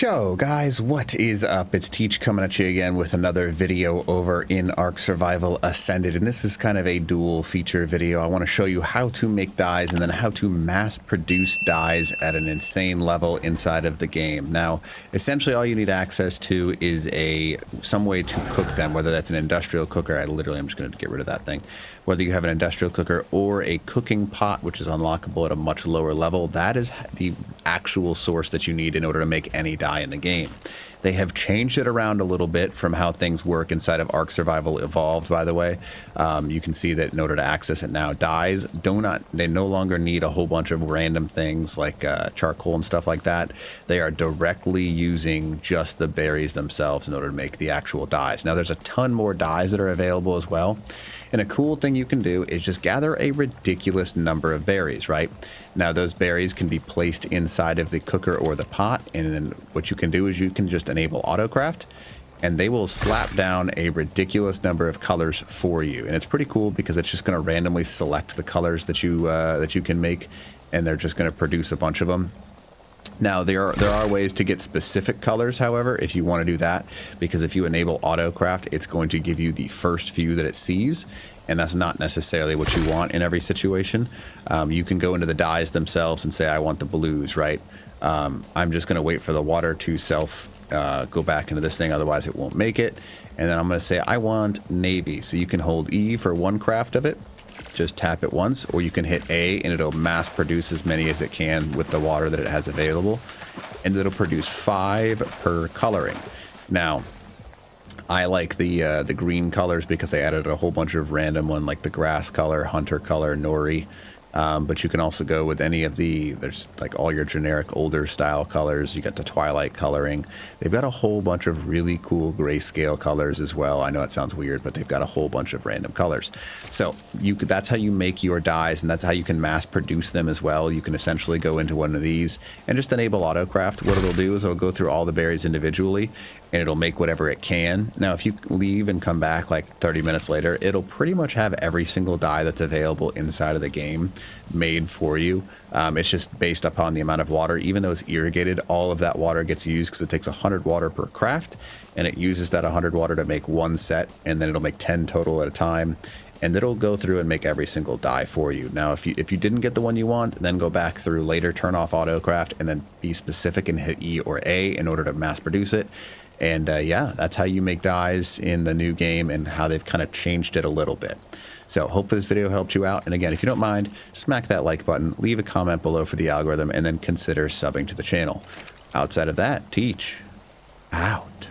Yo guys, what is up? It's Teach coming at you again with another video over in Ark Survival Ascended, and this is kind of a dual feature video. I want to show you how to make dyes and then how to mass produce dyes at an insane level inside of the game. Now, essentially all you need access to is some way to cook them, whether that's an industrial cooker. I'm just going to get rid of that thing. Whether you have an industrial cooker or a cooking pot, which is unlockable at a much lower level, that is the actual source that you need in order to make any dye in the game. They have changed it around a little bit from how things work inside of Ark Survival Evolved, by the way. You can see that in order to access it now, dyes they no longer need a whole bunch of random things like charcoal and stuff like that. They are directly using just the berries themselves in order to make the actual dyes. Now, there's a ton more dyes that are available as well. And a cool thing you can do is just gather a ridiculous number of berries, right? Now, those berries can be placed inside of the cooker or the pot, and then what you can do is you can just enable autocraft, and they will slap down a ridiculous number of colors for you. And it's pretty cool because it's just going to randomly select the colors that you can make, and they're just going to produce a bunch of them. Now, there are ways to get specific colors, however, if you want to do that, because if you enable autocraft, it's going to give you the first few that it sees, and that's not necessarily what you want in every situation. You can go into the dyes themselves and say, I want the blues, right? I'm just going to wait for the water to go back into this thing, otherwise it won't make it. And then I'm going to say, I want navy. So you can hold E for one craft of it. Just tap it once, or you can hit A and it'll mass produce as many as it can with the water that it has available, and it'll produce 5 per coloring. Now, I like the green colors because they added a whole bunch of random one, like the grass color, hunter color, nori. But you can also go with any of there's like all your generic older style colors. You got the twilight coloring. They've got a whole bunch of really cool grayscale colors as well. I know it sounds weird, but they've got a whole bunch of random colors. So that's how you make your dyes, and that's how you can mass produce them as well. You can essentially go into one of these and just enable autocraft. What it'll do is it'll go through all the berries individually, and it'll make whatever it can. Now, if you leave and come back like 30 minutes later, it'll pretty much have every single dye that's available inside of the game made for you. It's just based upon the amount of water. Even though it's irrigated, all of that water gets used because it takes 100 water per craft, and it uses that 100 water to make one set, and then it'll make 10 total at a time, and it'll go through and make every single dye for you. Now, if you didn't get the one you want, then go back through later, turn off autocraft, and then be specific and hit E or A in order to mass produce it. And yeah, that's how you make dyes in the new game and how they've kind of changed it a little bit. So hopefully this video helped you out. And again, if you don't mind, smack that like button, leave a comment below for the algorithm, and then consider subbing to the channel. Outside of that, Teach out.